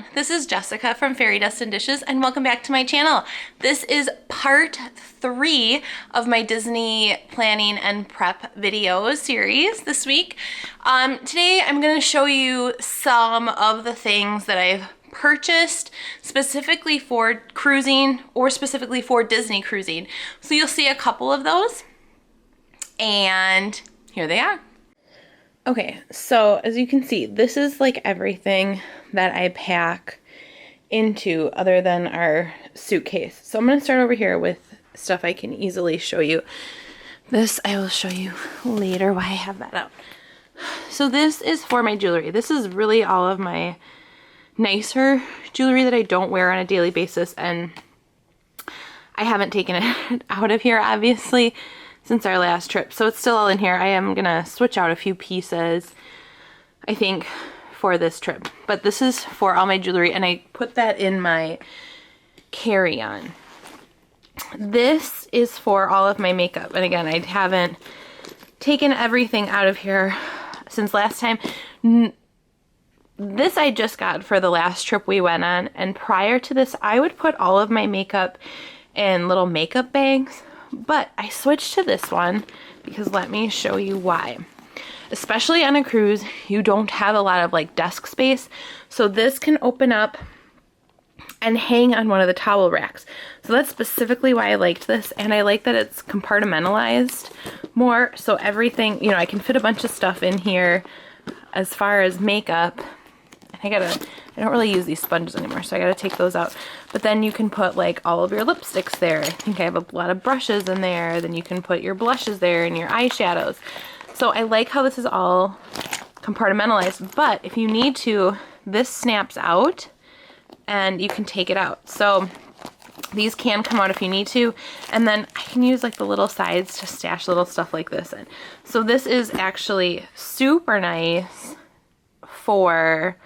everyone, this is Jessica from Fairy Dust and Dishes and welcome back to my channel. This is part 3 of my Disney planning and prep videos series this week. Today I'm going to show you some of the things that I've purchased specifically for cruising or specifically for Disney cruising. So you'll see a couple of those and here they are. Okay, so as you can see, this is like everything that I pack into other than our suitcase. So I'm going to start over here with stuff I can easily show you. This I will show you later why I have that out. So this is for my jewelry. This is really all of my nicer jewelry that I don't wear on a daily basis, and I haven't taken it out of here obviously since our last trip, so it's still all in here. I am gonna switch out a few pieces, I think, for this trip, but this is for all my jewelry, and I put that in my carry-on. This is for all of my makeup, and again, I haven't taken everything out of here since last time. This I just got for the last trip we went on, and prior to this, I would put all of my makeup in little makeup bags. But I switched to this one because let me show you why. Especially on a cruise, you don't have a lot of like desk space. So this can open up and hang on one of the towel racks. So that's specifically why I liked this. And I like that it's compartmentalized more. So everything, you know, I can fit a bunch of stuff in here as far as makeup. I don't really use these sponges anymore, so I gotta take those out. But then you can put like all of your lipsticks there. I think I have a lot of brushes in there. Then you can put your blushes there and your eyeshadows. So I like how this is all compartmentalized, but if you need to, this snaps out and you can take it out. So these can come out if you need to, and then I can use like the little sides to stash little stuff like this in. So this is actually super nice for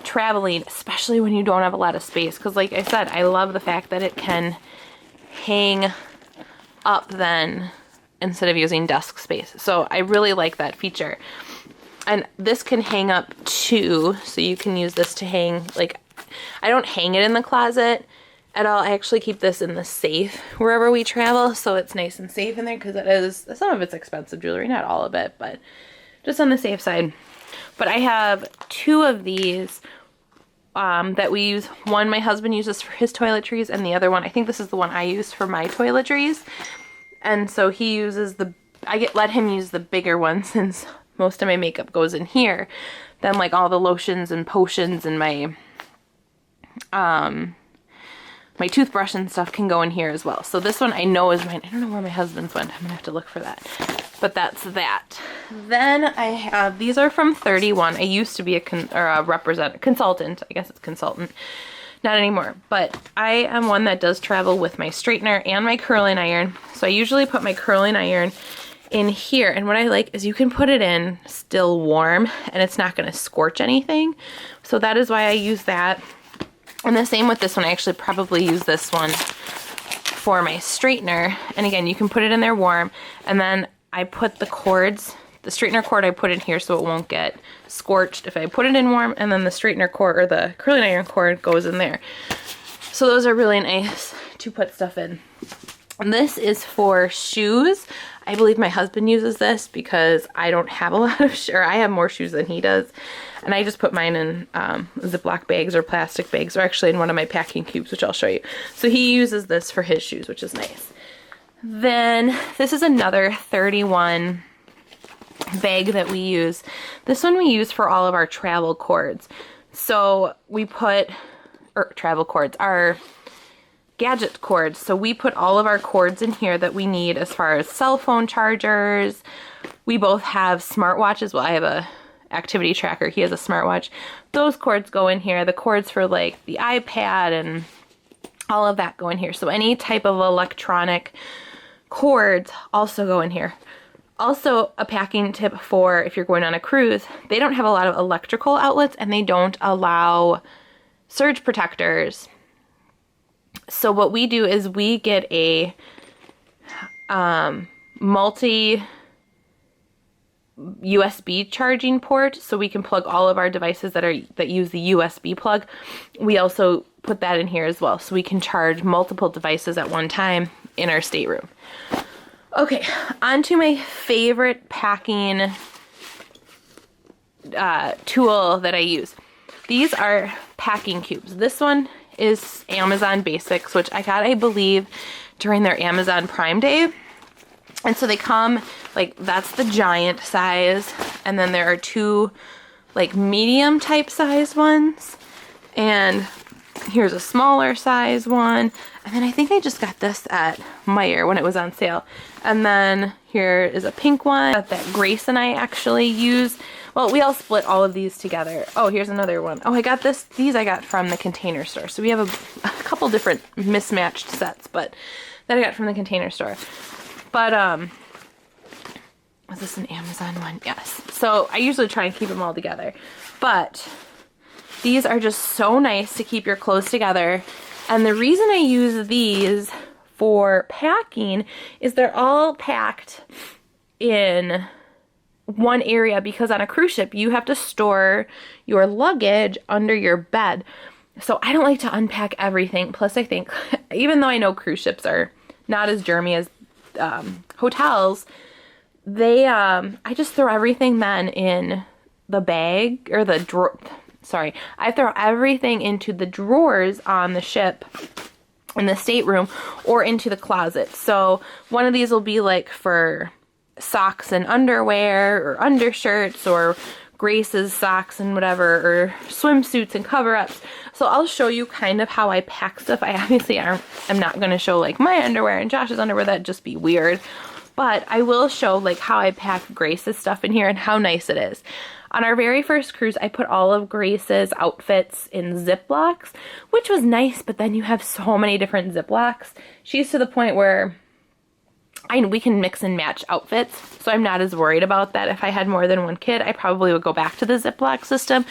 traveling, especially when you don't have a lot of space, because like I said, I love the fact that it can hang up then instead of using desk space. So I really like that feature. And this can hang up too, so you can use this to hang, like, I don't hang it in the closet at all. I actually keep this in the safe wherever we travel, so it's nice and safe in there, because it is, some of it's expensive jewelry, not all of it, but just on the safe side. But I have 2 of these that we use. One my husband uses for his toiletries, and the other one, I think this is the one I use for my toiletries. And so he uses let him use the bigger one since most of my makeup goes in here. Then like all the lotions and potions and my my toothbrush and stuff can go in here as well. So this one I know is mine. I don't know where my husband's went. I'm gonna have to look for that. But that's that. Then I have, these are from 31. I used to be a consultant. I guess it's consultant. Not anymore. But I am one that does travel with my straightener and my curling iron. So I usually put my curling iron in here. And what I like is you can put it in still warm and it's not gonna scorch anything. So that is why I use that. And the same with this one. I actually probably use this one for my straightener. And again, you can put it in there warm. And then I put the cords, the straightener cord I put in here so it won't get scorched if I put it in warm. And then the straightener cord, or the curling iron cord, goes in there. So those are really nice to put stuff in. And this is for shoes. I believe my husband uses this because I don't have a lot of shoes, or I have more shoes than he does. And I just put mine in Ziploc bags or plastic bags, or actually in one of my packing cubes, which I'll show you. So he uses this for his shoes, which is nice. Then this is another 31 bag that we use. This one we use for all of our travel cords. So we put, travel cords, our gadget cords. So we put all of our cords in here that we need as far as cell phone chargers. We both have smartwatches. Well, I have a activity tracker. He has a smartwatch. Those cords go in here. The cords for like the iPad and all of that go in here. So any type of electronic cords also go in here. Also, a packing tip for if you're going on a cruise, they don't have a lot of electrical outlets and they don't allow surge protectors. So what we do is we get a multi USB charging port, so we can plug all of our devices that use the USB plug. We also put that in here as well, so we can charge multiple devices at one time in our stateroom. Okay, on to my favorite packing tool that I use. These are packing cubes. This one is Amazon Basics, which I got, I believe, during their Amazon Prime Day. And so they come, like, that's the giant size, and then there are two, like, medium type size ones, and here's a smaller size one, and then I think I just got this at Meijer when it was on sale. And then here is a pink one that Grace and I actually use. Well, we all split all of these together. Oh, here's another one. Oh, I got these I got from the Container Store. So we have a couple different mismatched sets, but that I got from the Container Store. But, was this an Amazon one? Yes. So I usually try and keep them all together. But these are just so nice to keep your clothes together. And the reason I use these for packing is they're all packed in one area, because on a cruise ship you have to store your luggage under your bed. So I don't like to unpack everything. Plus I think, even though I know cruise ships are not as germy as hotels, they I just throw everything then in the bag, or the drawer. Sorry, I throw everything into the drawers on the ship in the stateroom, or into the closet. So one of these will be like for socks and underwear, or undershirts, or Grace's socks and whatever, or swimsuits and cover-ups. So I'll show you kind of how I pack stuff. I obviously am not going to show like my underwear and Josh's underwear. That'd just be weird. But I will show like how I pack Grace's stuff in here and how nice it is. On our very first cruise, I put all of Grace's outfits in Ziplocs, which was nice, but then you have so many different Ziplocs. She's to the point where we can mix and match outfits, so I'm not as worried about that. If I had more than one kid, I probably would go back to the Ziploc system.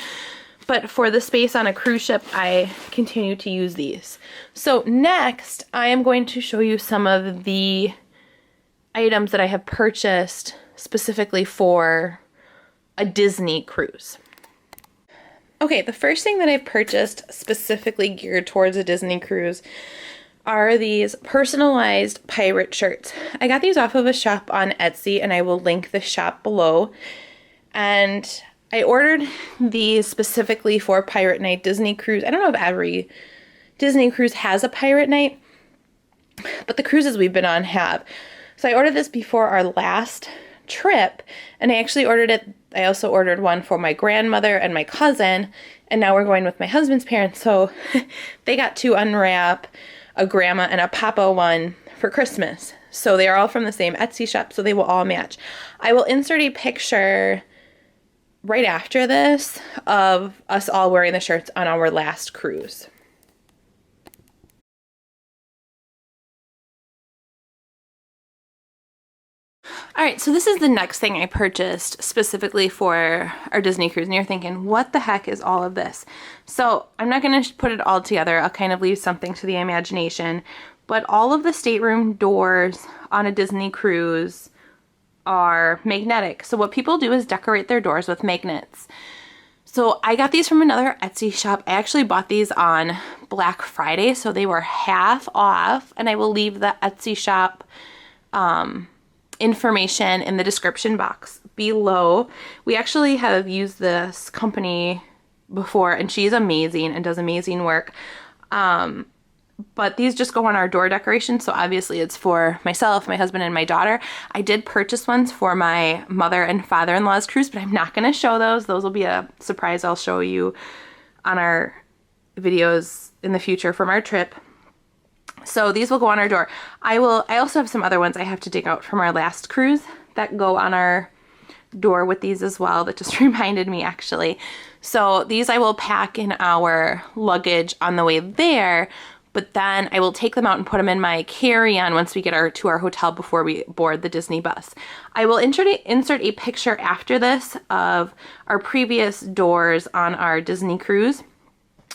But for the space on a cruise ship, I continue to use these. So next, I am going to show you some of the items that I have purchased specifically for a Disney cruise. Okay, the first thing that I've purchased specifically geared towards a Disney cruise are these personalized pirate shirts. I got these off of a shop on Etsy, and I will link the shop below. And I ordered these specifically for Pirate Night Disney Cruise. I don't know if every Disney cruise has a Pirate Night, but the cruises we've been on have. So I ordered this before our last trip, and I actually ordered it. I also ordered one for my grandmother and my cousin, and now we're going with my husband's parents, so they got to unwrap a grandma and a papa one for Christmas. So they are all from the same Etsy shop, so they will all match. I will insert a picture right after this of us all wearing the shirts on our last cruise. Alright, so this is the next thing I purchased specifically for our Disney cruise, and you're thinking, what the heck is all of this? So I'm not going to put it all together. I'll kind of leave something to the imagination, but all of the stateroom doors on a Disney cruise are magnetic. So what people do is decorate their doors with magnets. So I got these from another Etsy shop. I actually bought these on Black Friday, so they were half off, and I will leave the Etsy shop information in the description box below. We actually have used this company before, and she's amazing and does amazing work. But these just go on our door decoration, so obviously it's for myself, my husband, and my daughter. I did purchase ones for my mother and father-in-law's cruise, but I'm not going to show those. Those will be a surprise I'll show you on our videos in the future from our trip. So these will go on our door. I also have some other ones I have to dig out from our last cruise that go on our door with these as well. That just reminded me, actually. So these I will pack in our luggage on the way there, but then I will take them out and put them in my carry-on once we get to our hotel before we board the Disney bus. I will insert a picture after this of our previous doors on our Disney cruise.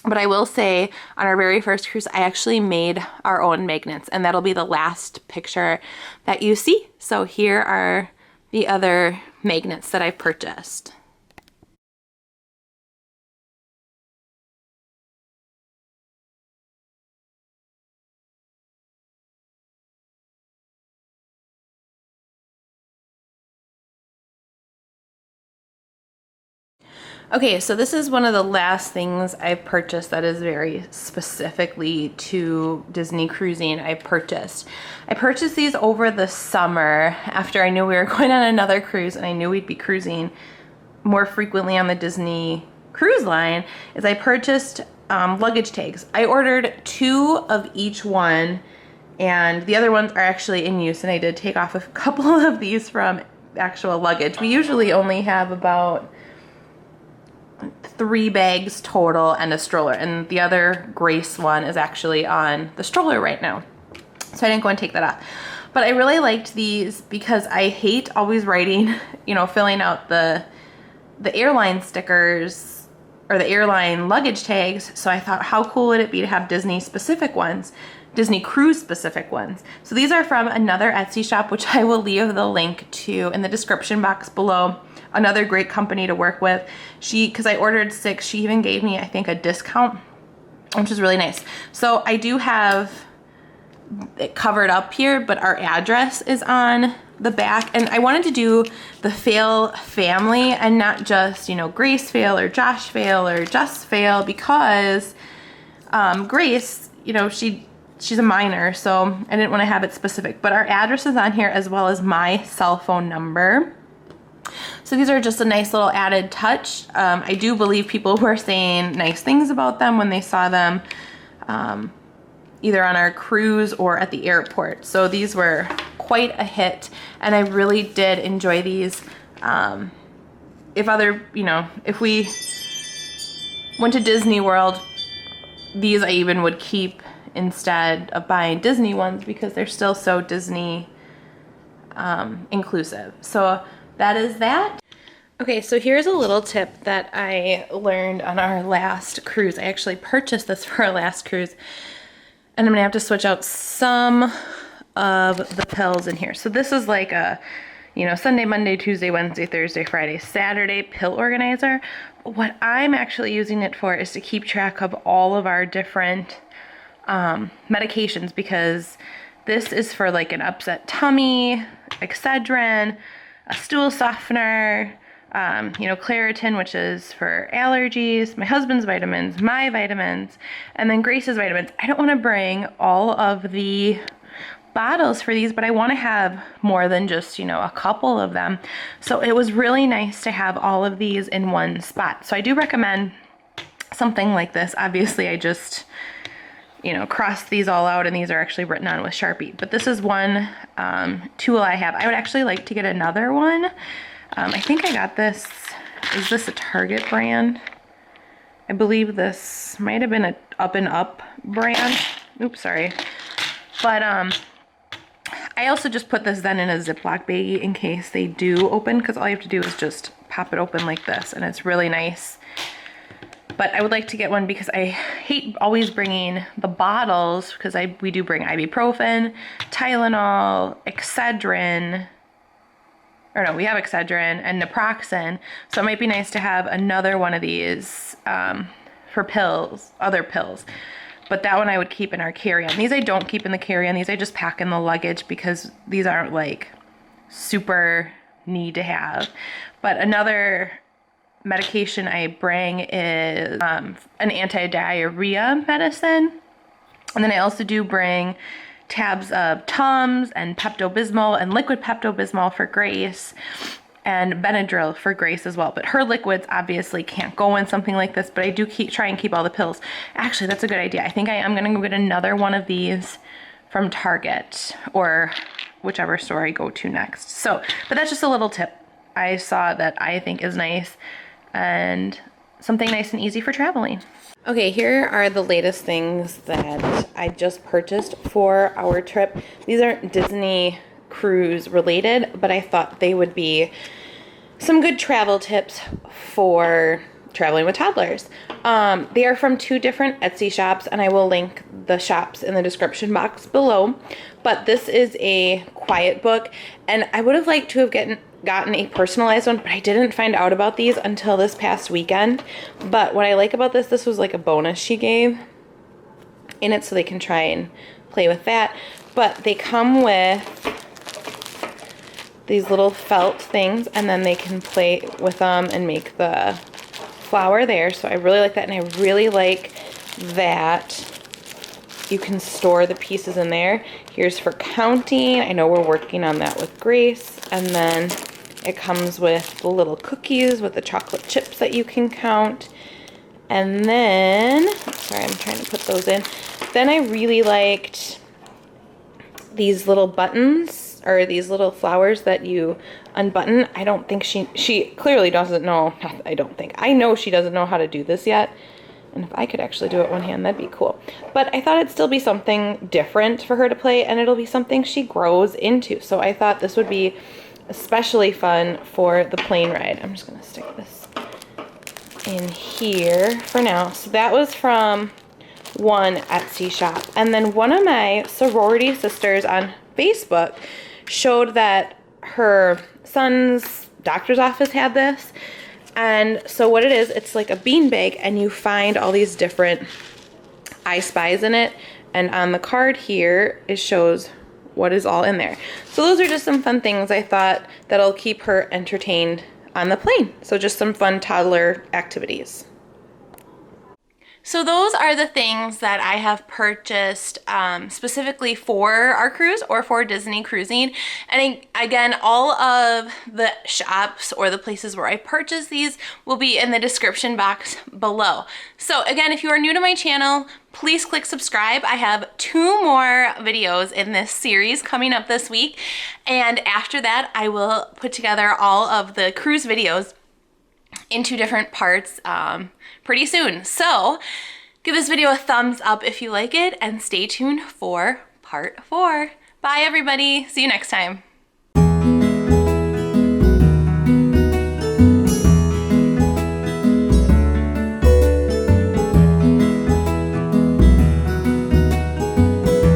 But I will say, on our very first cruise, I actually made our own magnets, and that'll be the last picture that you see. So here are the other magnets that I purchased. Okay, so this is one of the last things I've purchased that is very specifically to Disney cruising. I purchased these over the summer after I knew we were going on another cruise and I knew we'd be cruising more frequently on the Disney cruise line. Is I purchased luggage tags. I ordered 2 of each one, and the other ones are actually in use, and I did take off a couple of these from actual luggage. We usually only have about 3 bags total and a stroller, and the other Grace one is actually on the stroller right now, so I didn't go and take that off. But I really liked these because I hate always writing, you know, filling out the airline stickers or the airline luggage tags. So I thought, how cool would it be to have Disney specific ones, Disney cruise specific ones. So these are from another Etsy shop, which I will leave the link to in the description box below. Another great company to work with. Because I ordered 6, she even gave me, I think, a discount, which is really nice. So I do have it covered up here, but our address is on the back. And I wanted to do the Fail family and not just, you know, Grace Fail or Josh Fail or Jess Fail, because Grace, you know, she's a minor, so I didn't want to have it specific. But our address is on here as well as my cell phone number. So these are just a nice little added touch. I do believe people were saying nice things about them when they saw them either on our cruise or at the airport. So these were quite a hit, and I really did enjoy these. If we went to Disney World, these I even would keep instead of buying Disney ones because they're still so Disney inclusive. So that is that. Okay, so here's a little tip that I learned on our last cruise. I actually purchased this for our last cruise, and I'm gonna have to switch out some of the pills in here. So this is like a, you know, Sunday, Monday, Tuesday, Wednesday, Thursday, Friday, Saturday pill organizer. What I'm actually using it for is to keep track of all of our different medications, because this is for like an upset tummy, Excedrin, a stool softener, Claritin, which is for allergies, my husband's vitamins, my vitamins, and then Grace's vitamins. I don't want to bring all of the bottles for these, but I want to have more than just, you know, a couple of them. So it was really nice to have all of these in one spot. So I do recommend something like this. Obviously, I just, crossed these all out, and these are actually written on with Sharpie. But this is one tool I have. I would actually like to get another one. I think I got this. Is this a Target brand? I believe this might have been a Up and Up brand. Oops, sorry. But I also just put this then in a Ziploc baggie in case they do open, because all you have to do is just pop it open like this, and it's really nice. But I would like to get one because I hate always bringing the bottles, because we do bring ibuprofen, Tylenol, Excedrin, or no, we have Excedrin and naproxen. So it might be nice to have another one of these for pills, other pills. But that one I would keep in our carry-on. These I don't keep in the carry-on. These I just pack in the luggage because these aren't like super need to have. But another medication I bring is an anti-diarrhea medicine. And then I also do bring tabs of Tums and Pepto-Bismol and liquid Pepto-Bismol for Grace, and Benadryl for Grace as well. But her liquids obviously can't go in something like this, but I do try and keep all the pills. Actually, that's a good idea. I think I am gonna go get another one of these from Target or whichever store I go to next. So, but that's just a little tip I saw that I think is nice and something nice and easy for traveling. Okay, here are the latest things that I just purchased for our trip. These aren't Disney cruise related, but I thought they would be some good travel tips for traveling with toddlers. They are from 2 different Etsy shops, and I will link the shops in the description box below. But this is a quiet book, and I would have liked to have gotten a personalized one, but I didn't find out about these until this past weekend. But what I like about this was like a bonus she gave in it, so they can try and play with that. But they come with these little felt things, and then they can play with them and make the flower there. So I really like that, and I really like that you can store the pieces in there. Here's for counting. I know we're working on that with Grace. And then it comes with the little cookies with the chocolate chips that you can count. And then, sorry, I'm trying to put those in. Then I really liked these little buttons, or these little flowers that you unbutton. I don't think she clearly doesn't know, I know she doesn't know how to do this yet. And if I could actually do it one hand, that'd be cool. But I thought it'd still be something different for her to play, and it'll be something she grows into. So I thought this would be especially fun for the plane ride. I'm just gonna stick this in here for now. So that was from one Etsy shop. And then one of my sorority sisters on Facebook showed that her son's doctor's office had this. And so what it is, it's like a bean bag, and you find all these different I Spies in it. And on the card here, it shows what is all in there. So those are just some fun things I thought that'll keep her entertained on the plane. So just some fun toddler activities. So those are the things that I have purchased specifically for our cruise or for Disney cruising. And again, all of the shops or the places where I purchased these will be in the description box below. So again, if you are new to my channel, please click subscribe. I have 2 more videos in this series coming up this week. And after that, I will put together all of the cruise videos into different parts pretty soon. So give this video a thumbs up if you like it, and stay tuned for part 4. Bye everybody, see you next time.